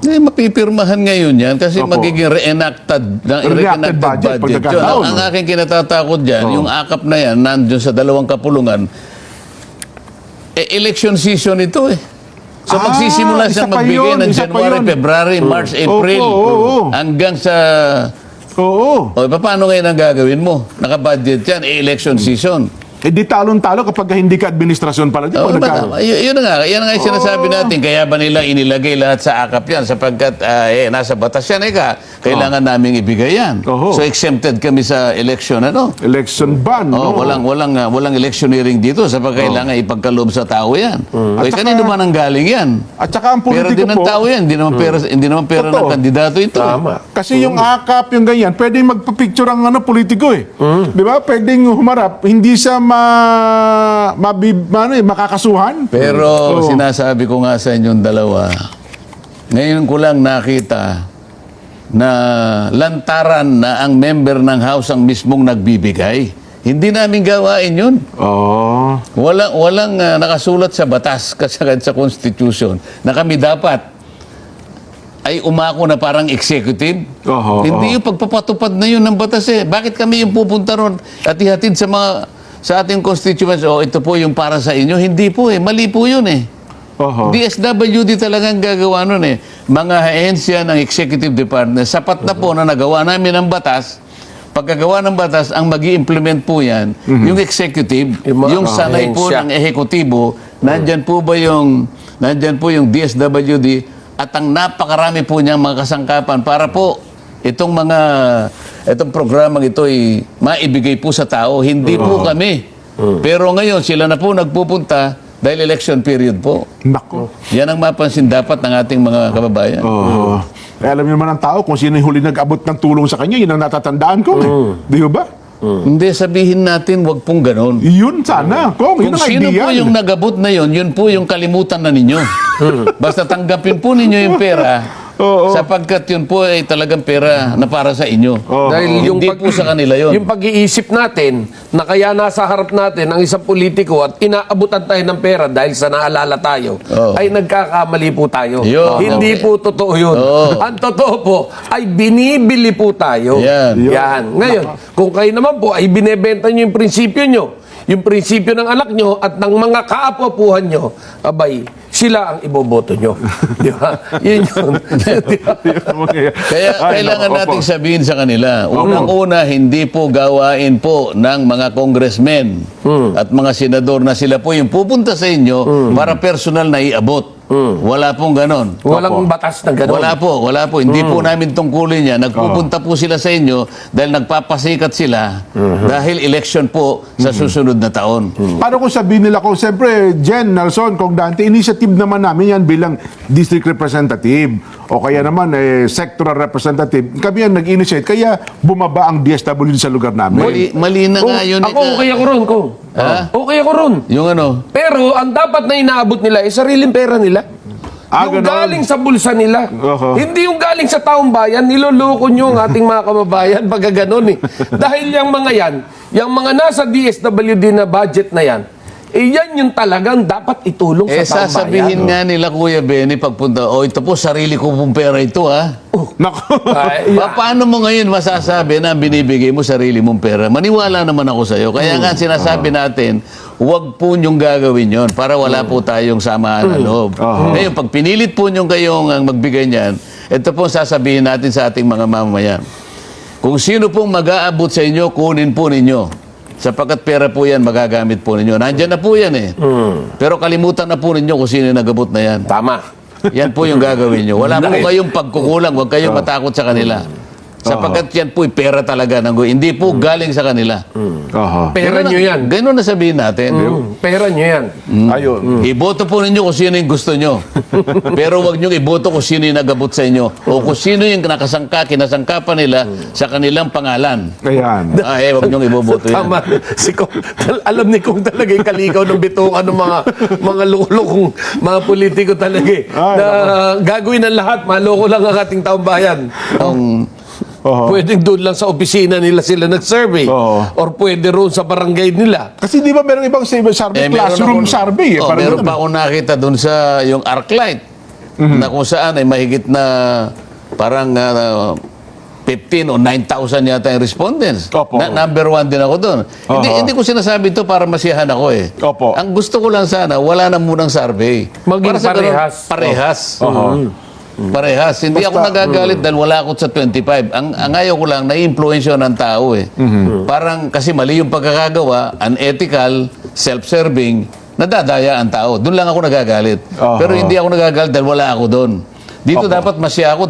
Mapipirmahan ngayon yan kasi magiging reenacted budget yun. Ang aking kinatatakot dyan, yung akap na yan, nandun sa 2 kapulungan, election season ito eh. So magsisimula siyang magbigay ng January, February, March, April, hanggang sa... O, paano ngayon ang gagawin mo? Naka-budget yan, election season. Eh di talon-talo kapag hindi ka administrasyon pala. Yun na nga. Yan nga yung sinasabi natin. Kaya ba nila inilagay lahat sa akap yan? Sapagkat nasa batas yan. Kailangan naming ibigay yan. So exempted kami sa election. Election ban. Walang electioneering dito. Sapagkat kailangan ipagkaloob sa tao yan. Kanino ba nang galing yan? At saka ang politiko pera din ng tao yan. Hindi naman pera ng kandidato ito. Tama. Kasi yung akap, yung ganyan, pwedeng magpa-picture ang politiko eh. Di ba? Pwedeng humarap. Hindi siya makakasuhan. Pero sinasabi ko nga sa inyong dalawa, ngayon ko lang nakita na lantaran na ang member ng House ang mismong nagbibigay. Hindi namin gawain yun. Walang nakasulat sa batas kasi sa Constitution na kami dapat ay umako na parang executive. Hindi yung pagpapatupad na yun ng batas eh. Bakit kami yung pupunta ron at ihatid sa ating constituents, ito po yung para sa inyo. Hindi po eh. Mali po yun eh. DSWD talagang gagawa nun eh. Mga ahensya ng Executive Department, sapat na po na nagawa namin ang batas. Pagkagawa ng batas, ang mag-i-implement po yan, yung executive, yung sanay po ng ehekutibo, nandyan po yung DSWD, at ang napakarami po niyang mga kasangkapan para po itong programang ito ay maibigay po sa tao, hindi po kami. Pero ngayon, sila na po nagpupunta dahil election period po. Nako. Yan ang mapansin dapat ng ating mga kababayan. Alam niyo naman ang tao kung sino yung huli nag-abot ng tulong sa kanya, yun ang natatandaan ko. Di ba? Hindi, sabihin natin, wag pong ganon. Yun sana. Kung sino po yung nag-abot na yun po yung kalimutan na ninyo. Basta tanggapin po ninyo yung pera. Sapagkat yun po ay talagang pera na para sa inyo. Dahil hindi po sa kanila yun. Yung pag-iisip natin na kaya nasa harap natin ang isang politiko at inaabutan tayo ng pera dahil sa naalala tayo, ay nagkakamali po tayo. Hindi po totoo yun. Ang totoo po ay binibili po tayo. Yan. Ngayon, kung kayo naman po ay binebenta nyo yung prinsipyo nyo, yung prinsipyo ng anak nyo at ng mga kaapu-apuhan nyo, abay, sila ang iboboto nyo. Di ba? Yun yun. Kaya kailangan nating sabihin sa kanila, unang-una, hindi po gawain po ng mga congressmen at mga senador na sila po yung pupunta sa inyo para personal na iabot. Wala pong ganon. Walang batas na ganon. Wala po. Hindi po namin tungkulin yan. Nagpupunta po sila sa inyo dahil nagpapasikat sila dahil election po sa susunod na taon. Paano kung sabihin nila kung siyempre, Jen, Nelson, kung Dante, initiative naman namin yan bilang district representative o kaya naman sectoral representative. Kami yan nag-initiate, kaya bumaba ang DSWD sa lugar namin. Mali na nga yun. Ako, okay ako ron, Kung. Okay ako ron. Yung ano? Pero ang dapat na inaabot nila ay sariling pera nila. Yung galing sa bulsa nila. Hindi yung galing sa taong bayan. Niloloko nyo ang ating mga kababayan pagka ganun eh. Dahil yung mga nasa DSWD na budget na yan, yan yung talagang dapat itulong sa taong bayan. Sasabihin nga nila, Kuya Benny, pagpunta, ito po, sarili ko pong pera ito, ha? Paano mo ngayon masasabi na binibigay mo sarili mong pera? Maniwala naman ako sa'yo. Kaya nga sinasabi natin, huwag po niyong gagawin yon para wala po tayong samaan na loob. Ngayon, pag pinilit po niyong kayong magbigay niyan, ito po sasabihin natin sa ating mga mamamayan. Kung sino pong mag-aabot sa inyo, kunin po ninyo. Sapagkat pera po yan, magagamit po ninyo. Nandyan na po yan eh. Pero kalimutan na po ninyo kung sino yung nagabot na yan. Tama. Yan po yung gagawin nyo. Wala po kayong pagkukulang. Huwag kayong matakot sa kanila. Sapagkat yan po pera talaga. Hindi po galing sa kanila. Pera nyo yan. Ganun na sabihin natin. Pera nyo yan. Ayun. Iboto po ninyo kung sino yung gusto nyo. Pero huwag nyo iboto kung sino yung nagabot sa inyo. O kung sino yung kinasangkapan nila sa kanilang pangalan. Ayan. Huwag nyo iboboto yan. Tama. Alam ni Kung talaga yung kalikaw ng bitukan ng mga loko-lokong mga politiko talaga eh. Na gagawin ng lahat, maloko lang ang ating taong bayan. Pwedeng doon lang sa opisina nila sila nag-survey. Or pwede roon sa barangay nila. Kasi di ba meron ibang survey, classroom survey. Meron pa akong nakita doon sa yung Arclight. na kung saan ay mahigit na parang 15 o 9,000 yata yung respondents. Opo. Number 1 din ako doon. Hindi ko sinasabi ito para masiyahan ako eh. Opo. Ang gusto ko lang sana, wala na munang survey. Maging Para sa ganun, parehas. Parehas. Parehas. Hindi ako nagagalit dahil wala ako sa 25. Ang ayaw ko lang, nai-influensyo ng tao eh. Parang kasi mali yung pagkakagawa, unethical, self-serving, nadadaya ang tao. Doon lang ako nagagalit. Pero hindi ako nagagalit dahil wala ako doon. Dito dapat masaya ako,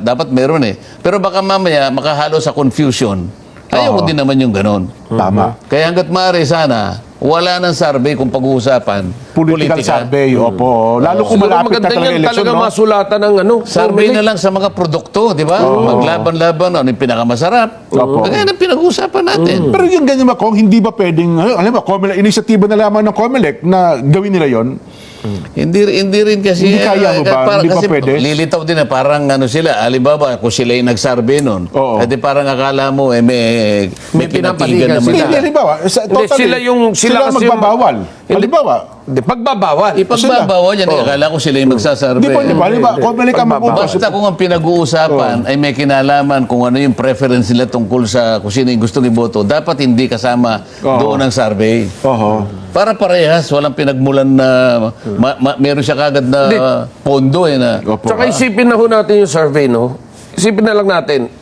dapat meron eh. Pero baka mamaya makahalo sa confusion. Ayaw ko din naman yung ganon. Tama. Kaya hanggat maaari sana, wala nang survey kung pag-uusapan. Political survey, opo. Lalo kung Siguro malapit na maganda talaga yan election, talaga no? masulatan ng Survey na lang sa mga produkto, di ba? Maglaban-laban, ano yung pinakamasarap. Opo. Kaya na pinag-uusapan natin. Pero yung ganyan ba, Kong, hindi ba pwedeng, alam mo, inisyatiba na lamang ng COMELEC na gawin nila yon? Hindi rin kasi... Hindi kaya mo ba? Hindi ba kasi pwede? lilitaw din na parang ano sila, alibaba, kung sila yung nag-survey nun. Oo. Edi parang akala mo, may pinapanigan pinatigan sila. naman. Hindi, halimbawa, sila kasi magbabawal. Halimbawa, Pagbabawal. Ipagbabawa yan, akala ko sila yung magsasurvey. di ba, halimbawa, COMELEC ang mag-utos. Basta kung ang pinag-uusapan ay may kinalaman kung ano yung preference nila tungkol sa kung sino yung gustong iboto, dapat hindi kasama doon ang survey. Para parehas, walang pinagmulan na meron siya kagad na pondo na. Opo. Tsaka isipin na ho natin yung survey, no? Isipin na lang natin,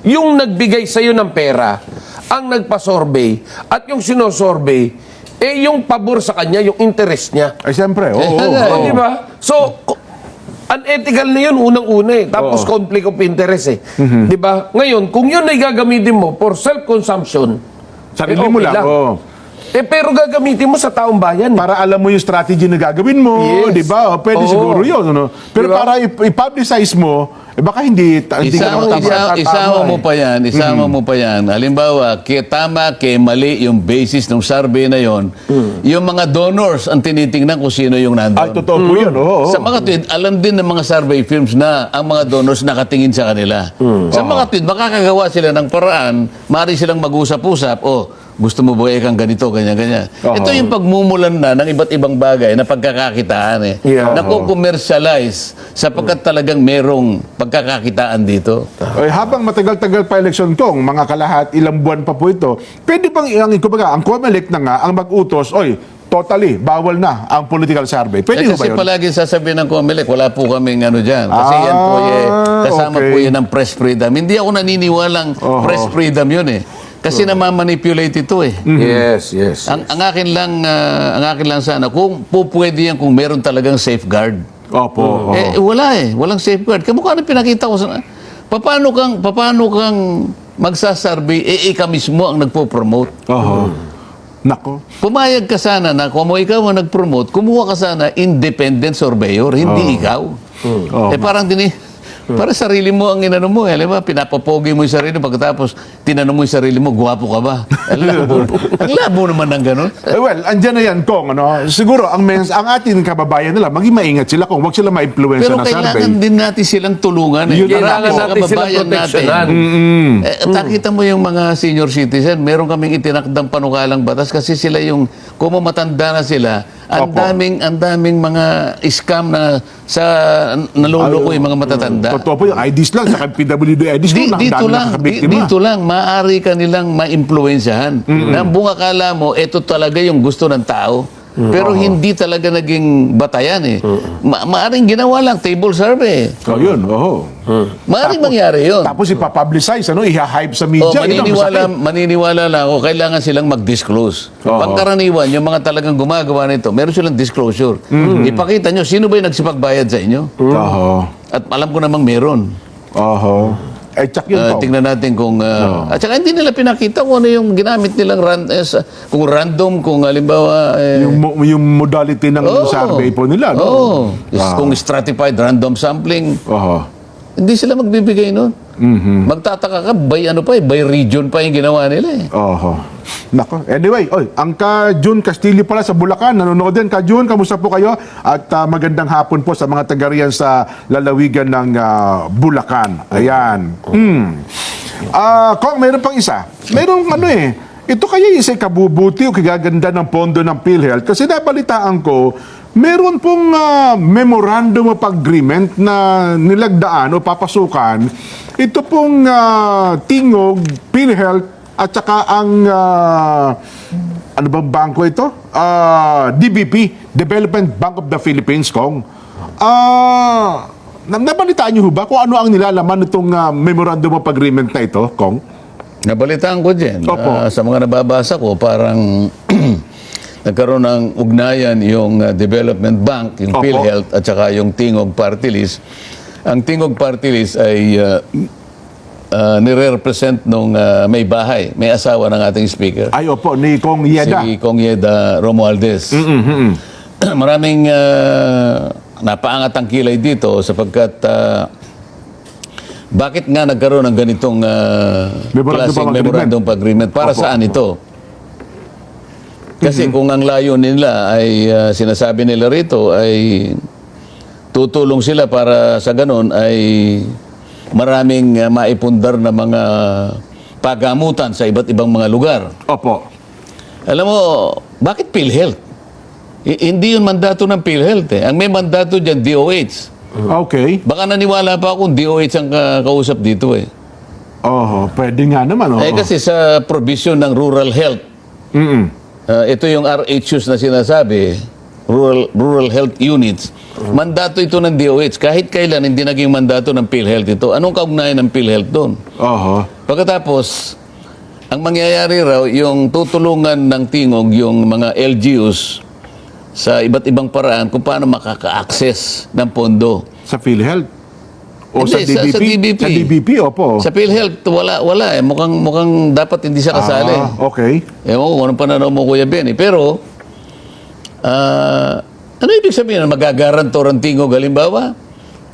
yung nagbigay sa'yo ng pera, ang nagpa-survey, at yung sinosurvey, yung pabor sa kanya, yung interest niya. Ay, siyempre, oo. Di ba? So, unethical na yun, unang-una eh. Tapos conflict of interest eh. Di ba? Ngayon, kung yun ay gagamitin mo for self-consumption, Sarili mo lang, oo. pero gagamitin mo sa taong bayan. Para alam mo yung strategy na gagawin mo, Yes. di ba? O, pwede Oo. siguro yun. Ano? Pero Di ba? para i-publicize mo, baka hindi ka naman tama. Isama mo pa yan, mo pa yan. Halimbawa, tama, mali yung basis ng survey na yon. Yung mga donors ang tinitingnan kung sino yung nandun. Ay, totoo po yun. Oo. Sa mga tweet, alam din ng mga survey firms na ang mga donors nakatingin sa kanila. Sa mga tweet, makakagawa sila ng paraan, maaari silang mag-usap-usap, gusto mo ba kang ganito, ganyan. Ito yung pagmumulan na ng iba't ibang bagay na pagkakakitaan eh. Yeah. Nako-commercialize sapagkat talagang merong pagkakakitaan dito. Habang matagal-tagal pa election kong, mga ilang buwan pa po ito, pwede bang, ang COMELEC na nga, ang mag-utos, totally, bawal na ang political survey. Pwede ba Kasi yun? palagi sasabihin ng COMELEC, wala po kaming ano dyan. Kasi yan po kasama okay. po yan ng press freedom. Hindi ako naniniwalang press freedom yun eh. Kasi namamanipulate ito eh. Yes. Ang akin lang sana, kung po pwede yan kung meron talagang safeguard. Opo. Wala eh. Walang safeguard. Kamukha na pinakita ko sa... Paano kang magsasurvey, ikaw mismo ang nagpo-promote. Nako. Pumayag ka sana na kung ikaw ang nag-promote, kumuha ka sana independent surveyor, hindi ikaw. Parang para sarili mo ang inano mo. Alam mo, pinapapogi mo yung sarili pagkatapos tinanong mo yung sarili mo, guwapo ka ba? Ang labo naman ng ganun. Well, andyan na yan, Kong. Siguro, ang ating kababayan nila, maging maingat sila kung wag sila ma-influensya Pero ng survey. kailangan din natin silang tulungan. Yun ang Kailangan ako. natin silang proteksyonan. Nakita mo yung mga senior citizen, meron kaming itinakdang panukalang batas kasi sila yung, kung matanda na sila, ang daming mga scam na naluloko yung mga matatanda. Totoo po yung IDs lang, sa PWD IDs lang, Dito lang, maaari ka nilang ma-impluensyahan. Na ang bunga kala mo, ito talaga yung gusto ng tao. Pero hindi talaga naging batayan eh. Maaring ginawa lang, table survey. Yun, Maaring mangyari yun. Tapos ipapublicize, iha-hype sa media. Maniniwala lang ako, kailangan silang mag-disclose. Pangkaraniwan, yung mga talagang gumagawa nito, meron silang disclosure. Ipakita nyo, sino ba yung nagsipagbayad sa inyo? At alam ko namang meron. Check yun po. Tingnan natin kung... At saka hindi nila pinakita kung ano yung ginamit nilang kung random, kung halimbawa... Yung modality ng survey po nila. Kung stratified random sampling, hindi sila magbibigay nun. Magtataka ka, by region pa yung ginawa nila eh. Nako. Anyway, ang Ka-Jun Castillo pala sa Bulacan, nanonood din. Ka-Jun, kamusta po kayo? At magandang hapon po sa mga taga-riyan sa lalawigan ng Bulacan. Ayan. Kung meron pang isa, meron ito kaya isa kabubuti o kagaganda ng pondo ng PhilHealth kasi nabalitaan ko meron pong memorandum of agreement na nilagdaan o papasukan. Ito pong Tingog, PhilHealth, at saka ang ano bang bangko ito? DBP, Development Bank of the Philippines, Kong. Nabalitaan niyo ba kung ano ang nilalaman nitong memorandum of agreement na ito, Kong? Nabalitaan ko din. Opo. Sa mga nababasa ko, parang nagkaroon ng ugnayan yung Development Bank, yung Opo. PhilHealth, at saka yung Tingog Party List. Ang Tingog Party List ay nire-represent nung may bahay, may asawa ng ating speaker. Ay, opo, ni Kong Yeda. Si Kong Yeda Romualdez. Maraming napaangat ang kilay dito sapagkat bakit nga nagkaroon ng ganitong klaseng memorandum of agreement? Para Opo. saan ito? Kasi kung ang layo nila ay sinasabi nila rito ay tutulong sila para sa ganun ay maraming maipundar na mga pagamutan sa iba't ibang mga lugar. Opo. Alam mo, bakit PhilHealth? Hindi yun mandato ng PhilHealth eh. Ang may mandato dyan, DOH. Okay. Baka naniwala pa akong DOH ang kausap dito eh. Pwede nga naman. Eh kasi sa provision ng rural health, ito yung RHUs na sinasabi, rural health units, mandato ito ng DOH. Kahit kailan hindi naging mandato ng PhilHealth ito. Anong kaugnayan ng PhilHealth doon? Pagkatapos, ang mangyayari raw, yung tutulungan ng Tingog, yung mga LGUs, sa iba't ibang paraan kung paano makaka-access ng pondo. Sa PhilHealth? O Hindi, sa DBP? sa DBP. Sa DBP, opo. Sa PhilHealth, wala eh. Mukhang dapat hindi siya kasali. Okay. Ewan ko, anong pananaw mo, Kuya Benny. Pero, ano ibig sabihin? Magagarantor ang Tingog, halimbawa?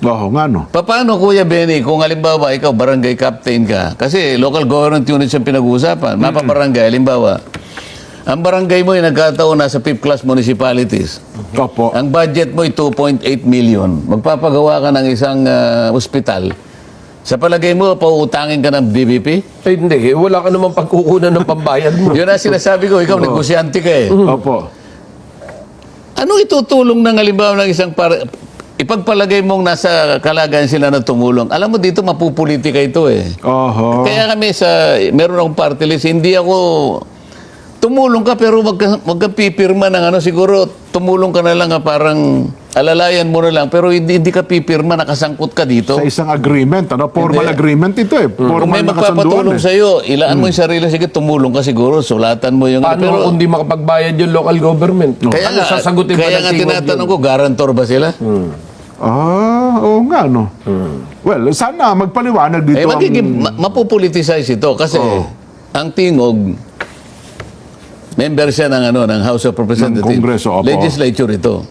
Nga no. Paano, Kuya Benny, kung halimbawa ikaw, barangay captain ka? Kasi local government units yung pinag-uusapan. Mapabarangay, halimbawa. Ang barangay mo ay nagkataon na sa 5th class municipalities. Opo. Ang budget mo ay 2.8 million. Magpapagawa ka ng isang ospital. Sa palagay mo, pauutangin ka ng DBP? Ay, hindi. Wala ka namang pagkukunan ng pambayad mo. Yun ang sinasabi ko, ikaw, negosyante ka eh. Opo. Ano itutulong ng halimbawa ng isang ipagpalagay mong nasa kalagayan sila na tumulong. Alam mo dito, mapupolitika ito eh. Kaya kami meron akong party list, hindi ako tumulong ka pero wag kang pipirma ng siguro tumulong ka na lang parang alalayan mo na lang pero hindi ka pipirma, nakasangkot ka dito. Sa isang agreement, formal Hindi. agreement ito eh. Formal Kung may na kasunduan magpapatulong sa iyo, ilaan mo yung sarili, sige tumulong ka siguro, sulatan mo yung Paano kung di makapagbayad yung local government? kaya Ano sasagutin kaya nga ba ng Tingog tinatanong yun? ko, guarantor ba sila? Oo nga no. Well, sana magpaliwanag dito Magiging mapupoliticize ito kasi ang Tingog member siya ng House of Representatives. Ng Kongreso, opo. Legislature ito.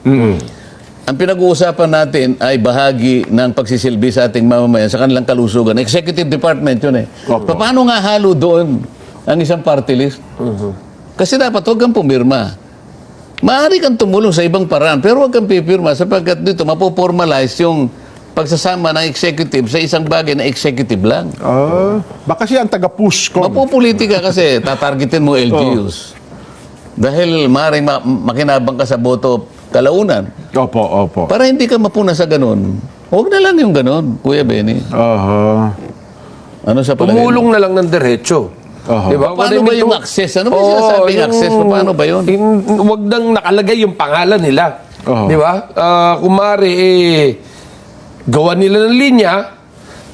Ang pinag-uusapan natin ay bahagi ng pagsisilbi sa ating mamamayan sa kanilang kalusugan. Executive Department yun eh. Opo. Paano nga halo doon ang isang party list? Kasi dapat huwag kang pumirma. Maaari kang tumulong sa ibang paraan, pero huwag kang pipirma sapagkat dito mapoformalize yung pagsasama ng executive sa isang bagay na executive lang. Baka siya ang taga-push ko. Mapupolitika kasi tatargetin mo LGUs. Dahil maaaring makinabang ka sa boto kalaunan. Opo. Para hindi ka mapuna sa ganun, huwag na lang yung ganun, Kuya Benny. Ano sa palagay mo? Tumulong na lang ng diretso. Di ba? Paano ba yung access? Ano ba yung sinasabing access? Paano ba yun? Huwag nang nakalagay yung pangalan nila. Di ba? Kumari, gawa nila ng linya,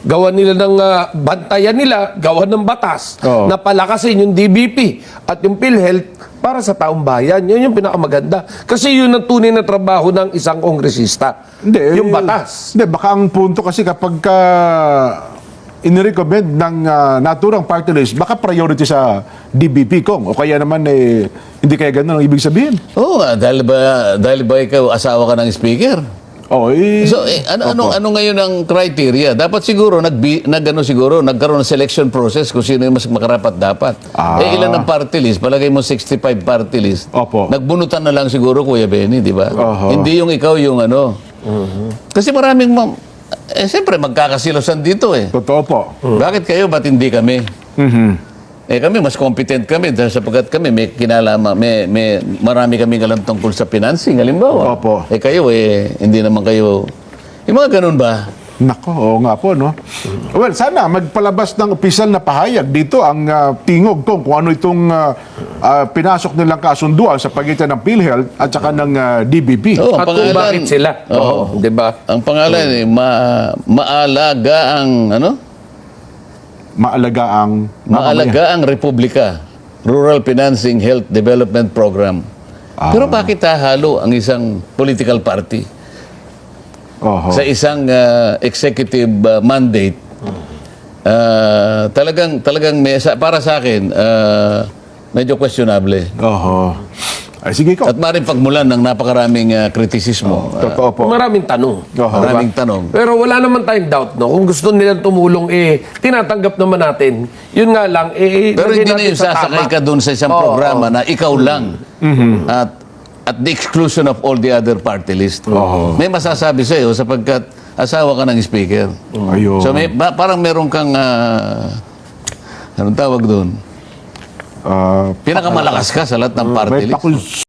gawa nila ng bantayan nila, gawa ng batas, na palakasin yung DBP at yung PhilHealth para sa taong bayan. Yun yung pinakamaganda. Kasi yun ang tunay na trabaho ng isang kongresista. Yung batas. Hindi, baka ang punto kasi kapag inirecommend ng naturang party list, baka priority sa DBP kong. O kaya naman hindi kaya ganun ang ibig sabihin. Oo nga, dahil ba ikaw asawa ka ng speaker? So, ano ngayon ang criteria? Dapat siguro, nagkaroon ng selection process kung sino yung mas makarapat dapat. Ilan ang party list? Palagay mo 65 party list. Opo. Nagbunutan na lang siguro, Kuya Benny, di ba? Hindi yung ikaw yung Kasi maraming, siyempre magkakasilosan dito eh. Totoo po. Bakit kayo, ba't hindi kami? kami, mas competent kami dahil sapagkat kami may kinalaman, may marami kami alam tungkol sa financing, halimbawa. Opo. Kayo, hindi naman kayo, yung mga ganun ba? Nako, oo nga po, no? Well, sana magpalabas ng opisyal na pahayag dito ang tingog kung ano itong pinasok nilang kasunduan sa pagitan ng PhilHealth at saka ng DBP. Oo, At kung bakit sila. Oo, di ba? Ang pangalan maalaga ang, Maalaga ang Republika, Rural Financing Health Development Program. Pero bakit hahalo ang isang political party Oho. sa isang executive mandate? Talagang para sa akin, medyo questionable. Oho. Ay, sige ko. At maaaring pagmulan ng napakaraming kritisismo. Totoo po. Maraming tanong. Oho. Maraming tanong. Pero wala naman tayong doubt, no? Kung gusto nilang tumulong, tinatanggap naman natin. Yun nga lang, Pero lagay hindi na natin yung sa sasakay tama. ka doon sa isang programa na ikaw lang. At the exclusion of all the other party list. May masasabi sa iyo sapagkat asawa ka ng speaker. Ayun. So parang meron kang, anong tawag doon? Pinakamalakas ka sa lahat ng party May list. pakul